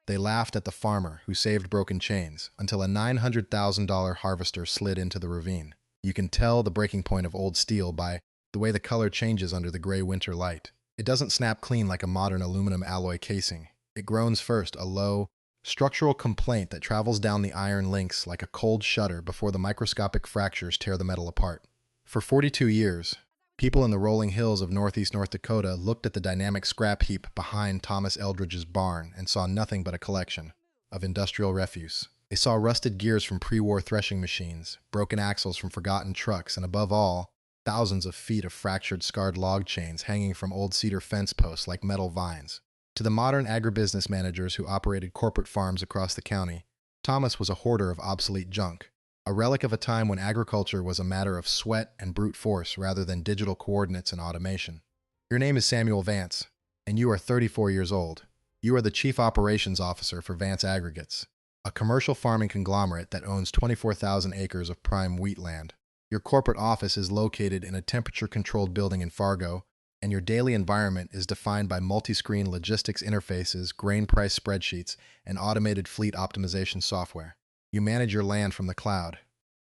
They laughed at the farmer who saved broken chains until a $900,000 harvester slid into the ravine. You can tell the breaking point of old steel by the way the color changes under the gray winter light. It doesn't snap clean like a modern aluminum alloy casing. It groans first, a low, structural complaint that travels down the iron links like a cold shudder before the microscopic fractures tear the metal apart. For 42 years, people in the rolling hills of northeast North Dakota looked at the dynamic scrap heap behind Thomas Eldridge's barn and saw nothing but a collection of industrial refuse. They saw rusted gears from pre-war threshing machines, broken axles from forgotten trucks, and above all, thousands of feet of fractured, scarred log chains hanging from old cedar fence posts like metal vines. To the modern agribusiness managers who operated corporate farms across the county, Thomas was a hoarder of obsolete junk, a relic of a time when agriculture was a matter of sweat and brute force rather than digital coordinates and automation. Your name is Samuel Vance, and you are 34 years old. You are the Chief Operations Officer for Vance Aggregates, a commercial farming conglomerate that owns 24,000 acres of prime wheat land. Your corporate office is located in a temperature-controlled building in Fargo, and your daily environment is defined by multi-screen logistics interfaces, grain price spreadsheets, and automated fleet optimization software. You manage your land from the cloud.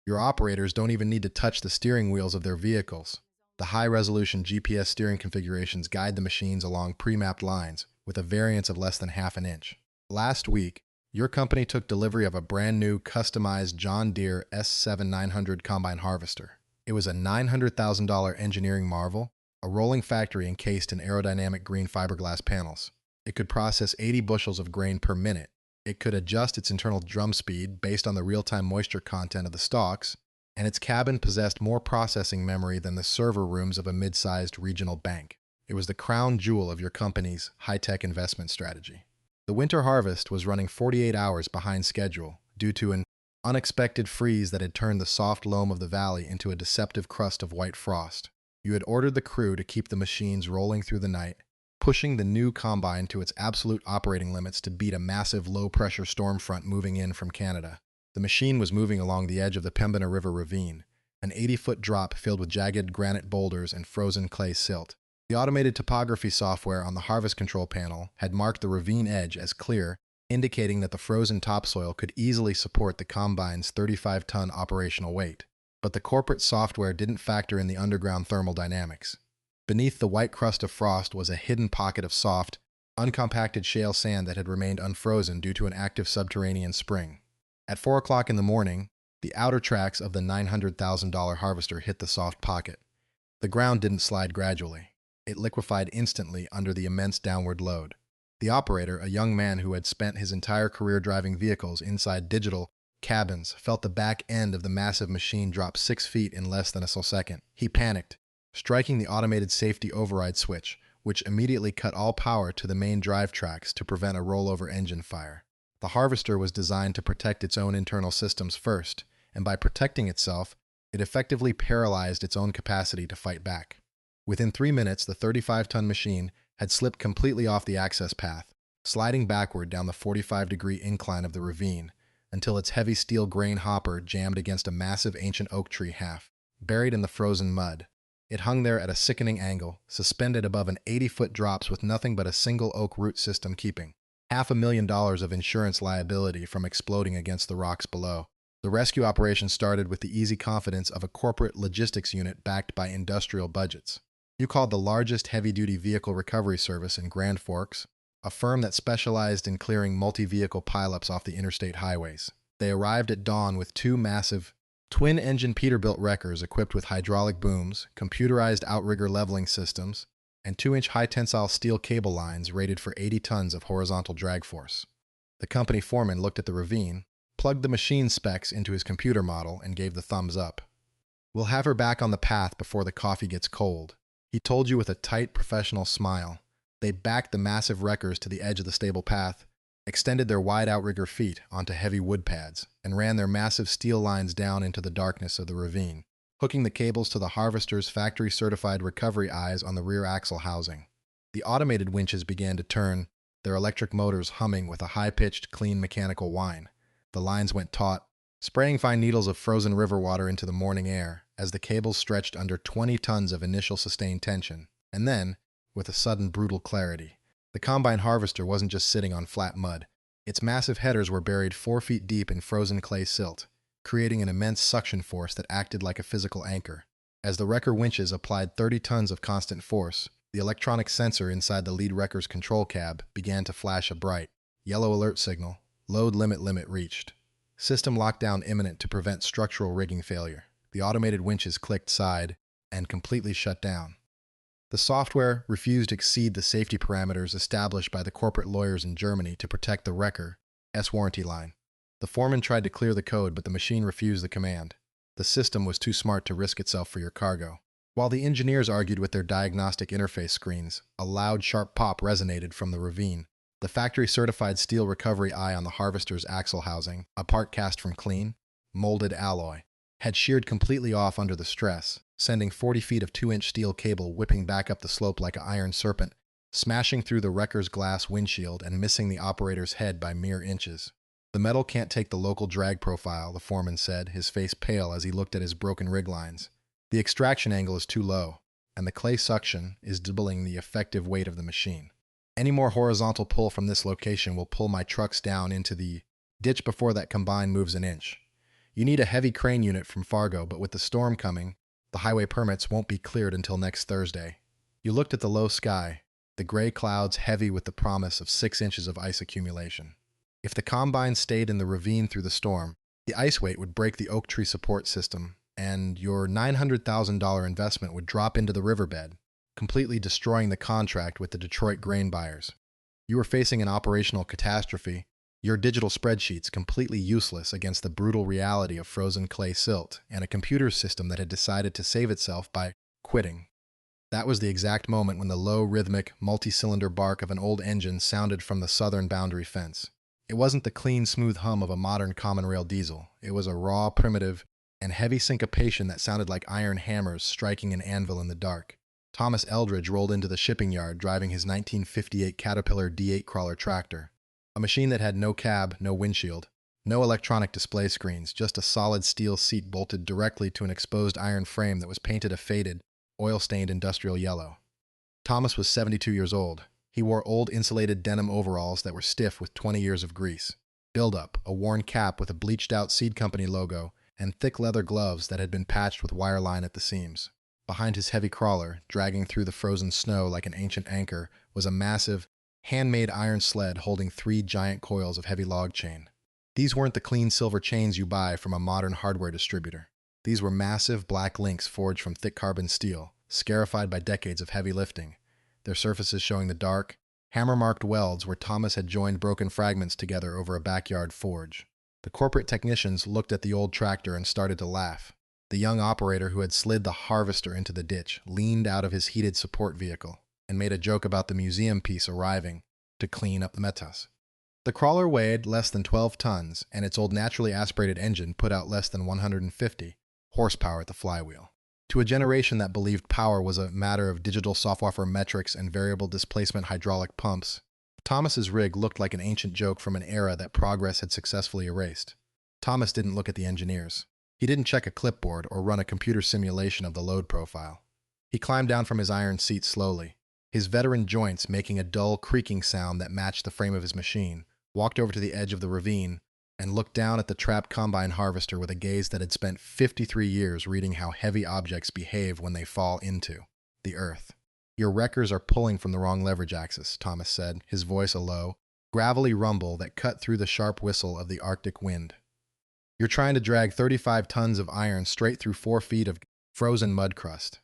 Your operators don't even need to touch the steering wheels of their vehicles. The high-resolution GPS steering configurations guide the machines along pre-mapped lines with a variance of less than half an inch. Last week, your company took delivery of a brand-new, customized John Deere S7 combine harvester. It was a $900,000 engineering marvel, a rolling factory encased in aerodynamic green fiberglass panels. It could process 80 bushels of grain per minute. It could adjust its internal drum speed based on the real-time moisture content of the stalks, and its cabin possessed more processing memory than the server rooms of a mid-sized regional bank. It was the crown jewel of your company's high-tech investment strategy. The winter harvest was running 48 hours behind schedule due to an unexpected freeze that had turned the soft loam of the valley into a deceptive crust of white frost. You had ordered the crew to keep the machines rolling through the night, pushing the new combine to its absolute operating limits to beat a massive low-pressure storm front moving in from Canada. The machine was moving along the edge of the Pembina River ravine, an 80-foot drop filled with jagged granite boulders and frozen clay silt. The automated topography software on the harvest control panel had marked the ravine edge as clear, indicating that the frozen topsoil could easily support the combine's 35-ton operational weight. But the corporate software didn't factor in the underground thermal dynamics. Beneath the white crust of frost was a hidden pocket of soft, uncompacted shale sand that had remained unfrozen due to an active subterranean spring. At 4 o'clock in the morning, the outer tracks of the $900,000 harvester hit the soft pocket. The ground didn't slide gradually. It liquefied instantly under the immense downward load. The operator, a young man who had spent his entire career driving vehicles inside digital cabins, felt the back end of the massive machine drop 6 feet in less than a second. He panicked, striking the automated safety override switch, which immediately cut all power to the main drive tracks to prevent a rollover engine fire. The harvester was designed to protect its own internal systems first, and by protecting itself, it effectively paralyzed its own capacity to fight back. Within 3 minutes, the 35-ton machine had slipped completely off the access path, sliding backward down the 45-degree incline of the ravine, until its heavy steel grain hopper jammed against a massive ancient oak tree half buried in the frozen mud. It hung there at a sickening angle, suspended above an 80-foot drops with nothing but a single oak root system keeping $500,000 of insurance liability from exploding against the rocks below. The rescue operation started with the easy confidence of a corporate logistics unit backed by industrial budgets. You called the largest heavy-duty vehicle recovery service in Grand Forks, a firm that specialized in clearing multi-vehicle pileups off the interstate highways. They arrived at dawn with 2 massive, twin-engine Peterbilt wreckers equipped with hydraulic booms, computerized outrigger leveling systems, and 2-inch high-tensile steel cable lines rated for 80 tons of horizontal drag force. The company foreman looked at the ravine, plugged the machine specs into his computer model, and gave the thumbs up. "We'll have her back on the path before the coffee gets cold," he told you with a tight, professional smile. They backed the massive wreckers to the edge of the stable path, extended their wide outrigger feet onto heavy wood pads, and ran their massive steel lines down into the darkness of the ravine, hooking the cables to the harvester's factory-certified recovery eyes on the rear axle housing. The automated winches began to turn, their electric motors humming with a high-pitched, clean mechanical whine. The lines went taut, spraying fine needles of frozen river water into the morning air as the cables stretched under 20 tons of initial sustained tension. And then, with a sudden brutal clarity, the combine harvester wasn't just sitting on flat mud. Its massive headers were buried 4 feet deep in frozen clay silt, creating an immense suction force that acted like a physical anchor. As the wrecker winches applied 30 tons of constant force, the electronic sensor inside the lead wrecker's control cab began to flash a bright, yellow alert signal. Load limit reached. System lockdown imminent to prevent structural rigging failure. The automated winches clicked side and completely shut down. The software refused to exceed the safety parameters established by the corporate lawyers in Germany to protect the wrecker's warranty line. The foreman tried to clear the code, but the machine refused the command. The system was too smart to risk itself for your cargo. While the engineers argued with their diagnostic interface screens, a loud, sharp pop resonated from the ravine. The factory-certified steel recovery eye on the harvester's axle housing, a part cast from clean, molded alloy, had sheared completely off under the stress, sending 40 feet of 2-inch steel cable whipping back up the slope like an iron serpent, smashing through the wrecker's glass windshield and missing the operator's head by mere inches. The metal can't take the local drag profile, the foreman said, his face pale as he looked at his broken rig lines. The extraction angle is too low, and the clay suction is doubling the effective weight of the machine. Any more horizontal pull from this location will pull my trucks down into the ditch before that combine moves an inch. You need a heavy crane unit from Fargo, but with the storm coming, the highway permits won't be cleared until next Thursday. You looked at the low sky, the gray clouds heavy with the promise of 6 inches of ice accumulation. If the combine stayed in the ravine through the storm, the ice weight would break the oak tree support system, and your $900,000 investment would drop into the riverbed, completely destroying the contract with the Detroit grain buyers. You were facing an operational catastrophe, your digital spreadsheets completely useless against the brutal reality of frozen clay silt and a computer system that had decided to save itself by quitting. That was the exact moment when the low, rhythmic, multi-cylinder bark of an old engine sounded from the southern boundary fence. It wasn't the clean, smooth hum of a modern common rail diesel. It was a raw, primitive, and heavy syncopation that sounded like iron hammers striking an anvil in the dark. Thomas Eldridge rolled into the shipping yard driving his 1958 Caterpillar D8 crawler tractor. A machine that had no cab, no windshield, no electronic display screens, just a solid steel seat bolted directly to an exposed iron frame that was painted a faded, oil-stained industrial yellow. Thomas was 72 years old. He wore old insulated denim overalls that were stiff with 20 years of grease, build-up, a worn cap with a bleached-out seed company logo, and thick leather gloves that had been patched with wire line at the seams. Behind his heavy crawler, dragging through the frozen snow like an ancient anchor, was a massive, handmade iron sled holding 3 giant coils of heavy log chain. These weren't the clean silver chains you buy from a modern hardware distributor. These were massive black links forged from thick carbon steel, scarified by decades of heavy lifting, their surfaces showing the dark, hammer-marked welds where Thomas had joined broken fragments together over a backyard forge. The corporate technicians looked at the old tractor and started to laugh. The young operator who had slid the harvester into the ditch leaned out of his heated support vehicle and made a joke about the museum piece arriving to clean up the metas. The crawler weighed less than 12 tons, and its old naturally aspirated engine put out less than 150 horsepower at the flywheel. To a generation that believed power was a matter of digital software metrics and variable displacement hydraulic pumps, Thomas's rig looked like an ancient joke from an era that progress had successfully erased. Thomas didn't look at the engineers. He didn't check a clipboard or run a computer simulation of the load profile. He climbed down from his iron seat slowly, his veteran joints making a dull creaking sound that matched the frame of his machine, walked over to the edge of the ravine, and looked down at the trapped combine harvester with a gaze that had spent 53 years reading how heavy objects behave when they fall into the earth. "Your wreckers are pulling from the wrong leverage axis," Thomas said, his voice a low, gravelly rumble that cut through the sharp whistle of the Arctic wind. "You're trying to drag 35 tons of iron straight through 4 feet of frozen mud crust.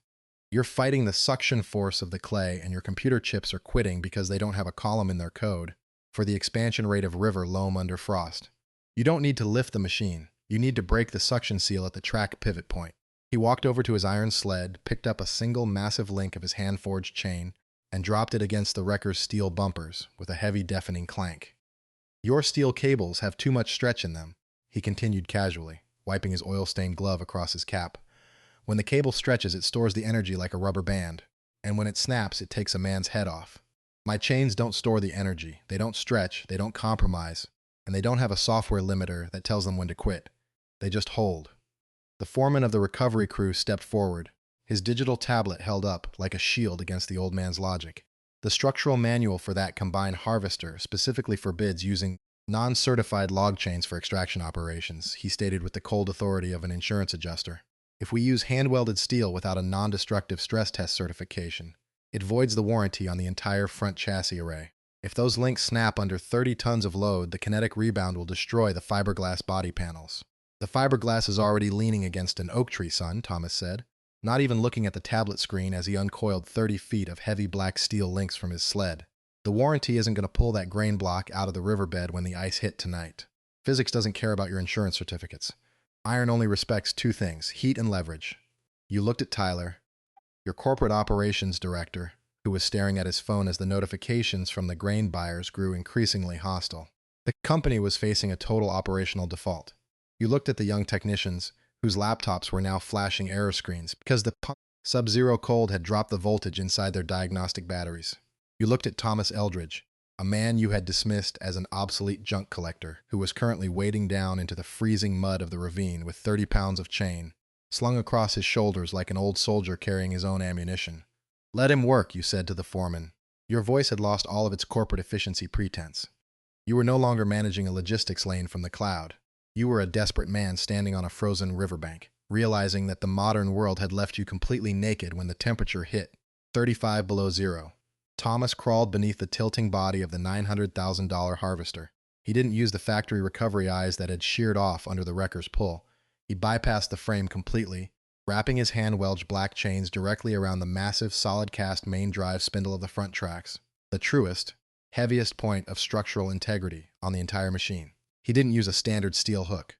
You're fighting the suction force of the clay, and your computer chips are quitting because they don't have a column in their code for the expansion rate of river loam under frost. You don't need to lift the machine. You need to break the suction seal at the track pivot point." He walked over to his iron sled, picked up a single massive link of his hand-forged chain, and dropped it against the wrecker's steel bumpers with a heavy, deafening clank. "Your steel cables have too much stretch in them," he continued casually, wiping his oil-stained glove across his cap. "When the cable stretches, it stores the energy like a rubber band, and when it snaps, it takes a man's head off. My chains don't store the energy. They don't stretch, they don't compromise, and they don't have a software limiter that tells them when to quit. They just hold." The foreman of the recovery crew stepped forward, his digital tablet held up like a shield against the old man's logic. "The structural manual for that combined harvester specifically forbids using Non-certified log chains for extraction operations, he stated with the cold authority of an insurance adjuster. If we use hand-welded steel without a non-destructive stress test certification, it voids the warranty on the entire front chassis array. If those links snap under 30 tons of load, the kinetic rebound will destroy the fiberglass body panels. The fiberglass is already leaning against an oak tree, son, Thomas said, not even looking at the tablet screen as he uncoiled 30 feet of heavy black steel links from his sled. The warranty isn't going to pull that grain block out of the riverbed when the ice hit tonight. Physics doesn't care about your insurance certificates. Iron only respects two things, heat and leverage. You looked at Tyler, your corporate operations director, who was staring at his phone as the notifications from the grain buyers grew increasingly hostile. The company was facing a total operational default. You looked at the young technicians, whose laptops were now flashing error screens because the sub-zero cold had dropped the voltage inside their diagnostic batteries. You looked at Thomas Eldridge, a man you had dismissed as an obsolete junk collector who was currently wading down into the freezing mud of the ravine with 30 pounds of chain, slung across his shoulders like an old soldier carrying his own ammunition. Let him work, you said to the foreman. Your voice had lost all of its corporate efficiency pretense. You were no longer managing a logistics lane from the cloud. You were a desperate man standing on a frozen riverbank, realizing that the modern world had left you completely naked when the temperature hit 35 below zero. Thomas crawled beneath the tilting body of the $900,000 harvester. He didn't use the factory recovery eyes that had sheared off under the wrecker's pull. He bypassed the frame completely, wrapping his hand-wedged black chains directly around the massive solid-cast main drive spindle of the front tracks, the truest, heaviest point of structural integrity on the entire machine. He didn't use a standard steel hook.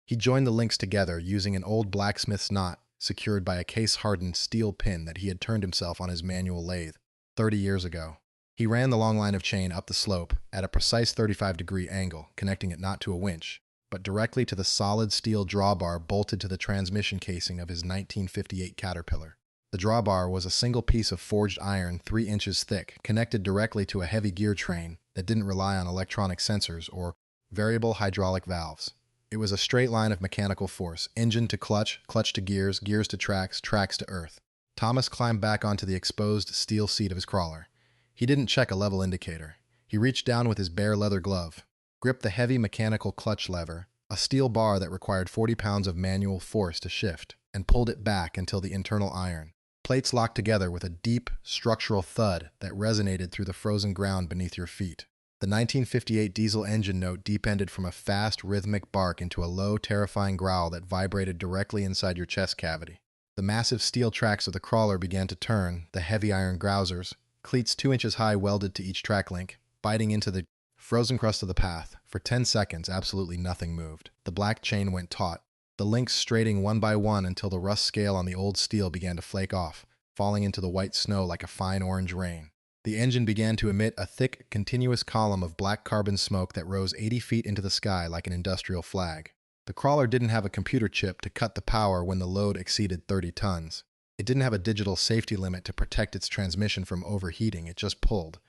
He joined the links together using an old blacksmith's knot secured by a case-hardened steel pin that he had turned himself on his manual lathe 30 years ago. He ran the long line of chain up the slope at a precise 35-degree angle, connecting it not to a winch, but directly to the solid steel drawbar bolted to the transmission casing of his 1958 Caterpillar. The drawbar was a single piece of forged iron 3 inches thick, connected directly to a heavy gear train that didn't rely on electronic sensors or variable hydraulic valves. It was a straight line of mechanical force, engine to clutch, clutch to gears, gears to tracks, tracks to earth. Thomas climbed back onto the exposed steel seat of his crawler. He didn't check a level indicator. He reached down with his bare leather glove, gripped the heavy mechanical clutch lever, a steel bar that required 40 pounds of manual force to shift, and pulled it back until the internal iron plates locked together with a deep, structural thud that resonated through the frozen ground beneath your feet. The 1958 diesel engine note deep-ended from a fast, rhythmic bark into a low, terrifying growl that vibrated directly inside your chest cavity. The massive steel tracks of the crawler began to turn, the heavy iron grousers, cleats 2 inches high welded to each track link, biting into the frozen crust of the path. For 10 seconds, absolutely nothing moved. The black chain went taut, the links straighting one by one until the rust scale on the old steel began to flake off, falling into the white snow like a fine orange rain. The engine began to emit a thick, continuous column of black carbon smoke that rose 80 feet into the sky like an industrial flag. The crawler didn't have a computer chip to cut the power when the load exceeded 30 tons. It didn't have a digital safety limit to protect its transmission from overheating, it just pulled.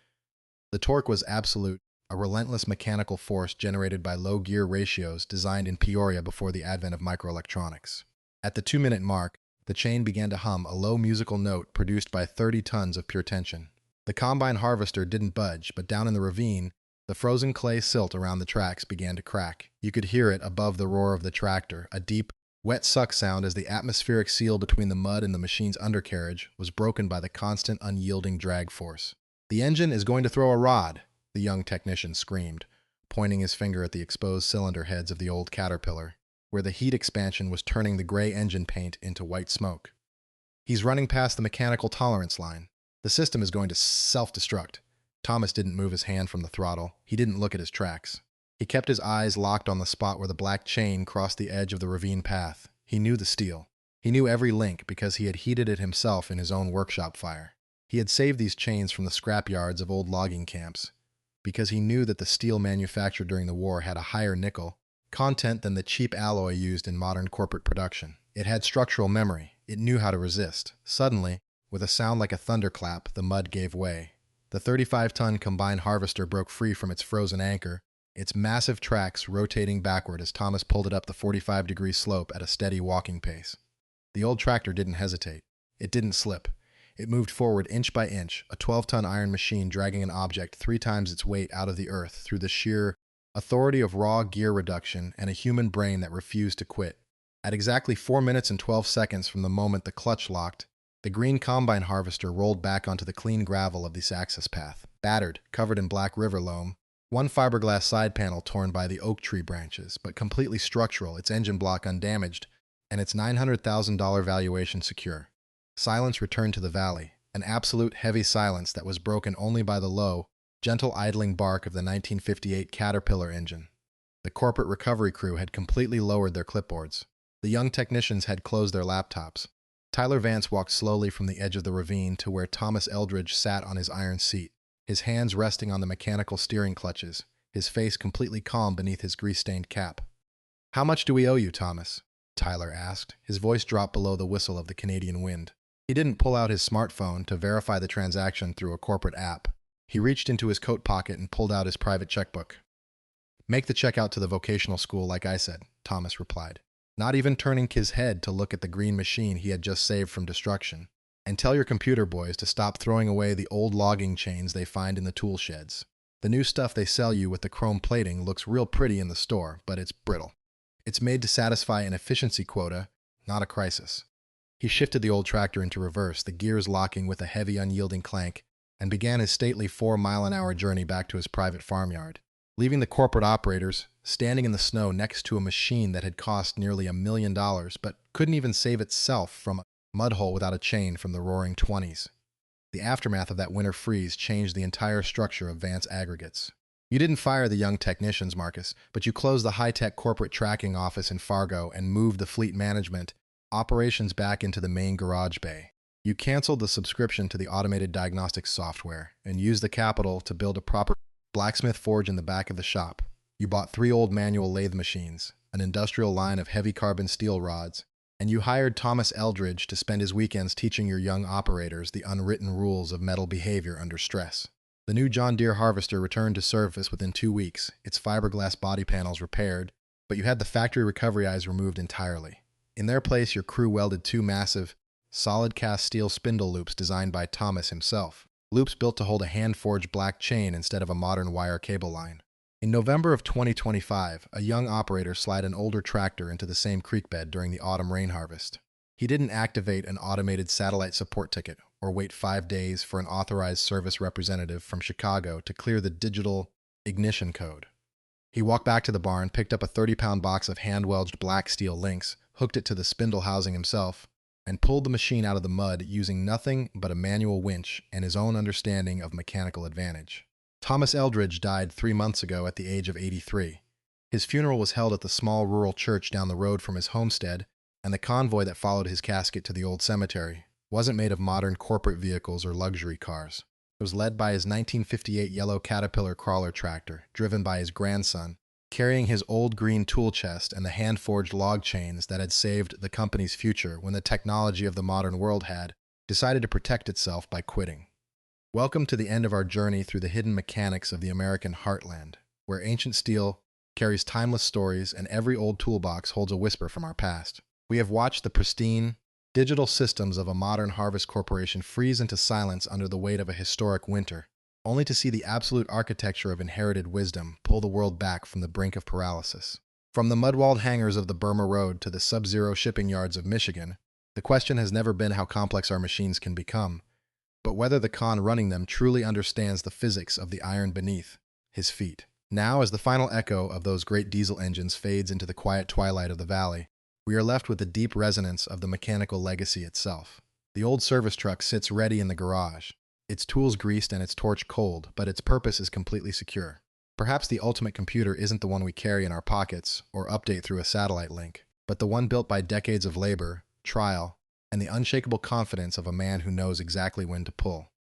The torque was absolute, a relentless mechanical force generated by low gear ratios designed in Peoria before the advent of microelectronics. At the 2-minute mark, the chain began to hum a low musical note produced by 30 tons of pure tension. The combine harvester didn't budge, but down in the ravine, the frozen clay silt around the tracks began to crack. You could hear it above the roar of the tractor, a deep, wet suck sound as the atmospheric seal between the mud and the machine's undercarriage was broken by the constant, unyielding drag force. "The engine is going to throw a rod," the young technician screamed, pointing his finger at the exposed cylinder heads of the old Caterpillar, where the heat expansion was turning the gray engine paint into white smoke. "He's running past the mechanical tolerance line. The system is going to self-destruct." Thomas didn't move his hand from the throttle. He didn't look at his tracks. He kept his eyes locked on the spot where the black chain crossed the edge of the ravine path. He knew the steel. He knew every link because he had heated it himself in his own workshop fire. He had saved these chains from the scrap yards of old logging camps because he knew that the steel manufactured during the war had a higher nickel content than the cheap alloy used in modern corporate production. It had structural memory. It knew how to resist. Suddenly, with a sound like a thunderclap, the mud gave way. The 35-ton combined harvester broke free from its frozen anchor, its massive tracks rotating backward as Thomas pulled it up the 45-degree slope at a steady walking pace. The old tractor didn't hesitate. It didn't slip. It moved forward inch by inch, a 12-ton iron machine dragging an object 3 times its weight out of the earth through the sheer, authority of raw gear reduction, and a human brain that refused to quit. At exactly 4 minutes and 12 seconds from the moment the clutch locked, the green combine harvester rolled back onto the clean gravel of this access path, battered, covered in black river loam, one fiberglass side panel torn by the oak tree branches, but completely structural, its engine block undamaged, and its $900,000 valuation secure. Silence returned to the valley, an absolute heavy silence that was broken only by the low, gentle idling bark of the 1958 Caterpillar engine. The corporate recovery crew had completely lowered their clipboards. The young technicians had closed their laptops. Tyler Vance walked slowly from the edge of the ravine to where Thomas Eldridge sat on his iron seat, his hands resting on the mechanical steering clutches, his face completely calm beneath his grease-stained cap. "How much do we owe you, Thomas?" Tyler asked. His voice dropped below the whistle of the Canadian wind. He didn't pull out his smartphone to verify the transaction through a corporate app. He reached into his coat pocket and pulled out his private checkbook. "Make the check out to the vocational school like I said," Thomas replied, not even turning his head to look at the green machine he had just saved from destruction. "And tell your computer boys to stop throwing away the old logging chains they find in the tool sheds. The new stuff they sell you with the chrome plating looks real pretty in the store, but it's brittle. It's made to satisfy an efficiency quota, not a crisis." He shifted the old tractor into reverse, the gears locking with a heavy, unyielding clank, and began his stately 4-mile-an-hour journey back to his private farmyard, leaving the corporate operators standing in the snow next to a machine that had cost nearly $1 million but couldn't even save itself from a mud hole without a chain from the roaring 20s. The aftermath of that winter freeze changed the entire structure of Vance Aggregates. You didn't fire the young technicians, Marcus, but you closed the high-tech corporate tracking office in Fargo and moved the fleet management operations back into the main garage bay. You canceled the subscription to the automated diagnostics software and used the capital to build a proper blacksmith forge in the back of the shop. You bought 3 old manual lathe machines, an industrial line of heavy carbon steel rods, and you hired Thomas Eldridge to spend his weekends teaching your young operators the unwritten rules of metal behavior under stress. The new John Deere harvester returned to service within 2 weeks, its fiberglass body panels repaired, but you had the factory recovery eyes removed entirely. In their place, your crew welded 2 massive, solid cast steel spindle loops designed by Thomas himself, loops built to hold a hand-forged black chain instead of a modern wire cable line. In November of 2025, a young operator slid an older tractor into the same creek bed during the autumn rain harvest. He didn't activate an automated satellite support ticket or wait 5 days for an authorized service representative from Chicago to clear the digital ignition code. He walked back to the barn, picked up a 30-pound box of hand-wedged black steel links, hooked it to the spindle housing himself, and pulled the machine out of the mud using nothing but a manual winch and his own understanding of mechanical advantage. Thomas Eldridge died 3 months ago at the age of 83. His funeral was held at the small rural church down the road from his homestead, and the convoy that followed his casket to the old cemetery wasn't made of modern corporate vehicles or luxury cars. It was led by his 1958 yellow Caterpillar crawler tractor, driven by his grandson, carrying his old green tool chest and the hand-forged log chains that had saved the company's future when the technology of the modern world had decided to protect itself by quitting. Welcome to the end of our journey through the hidden mechanics of the American heartland, where ancient steel carries timeless stories and every old toolbox holds a whisper from our past. We have watched the pristine, digital systems of a modern harvest corporation freeze into silence under the weight of a historic winter, only to see the absolute architecture of inherited wisdom pull the world back from the brink of paralysis. From the mud-walled hangars of the Burma Road to the sub-zero shipping yards of Michigan, the question has never been how complex our machines can become, but whether the con running them truly understands the physics of the iron beneath his feet. Now, as the final echo of those great diesel engines fades into the quiet twilight of the valley, we are left with the deep resonance of the mechanical legacy itself. The old service truck sits ready in the garage, its tools greased and its torch cold, but its purpose is completely secure. Perhaps the ultimate computer isn't the one we carry in our pockets or update through a satellite link, but the one built by decades of labor, trial, and the unshakable confidence of a man who knows exactly when to pull.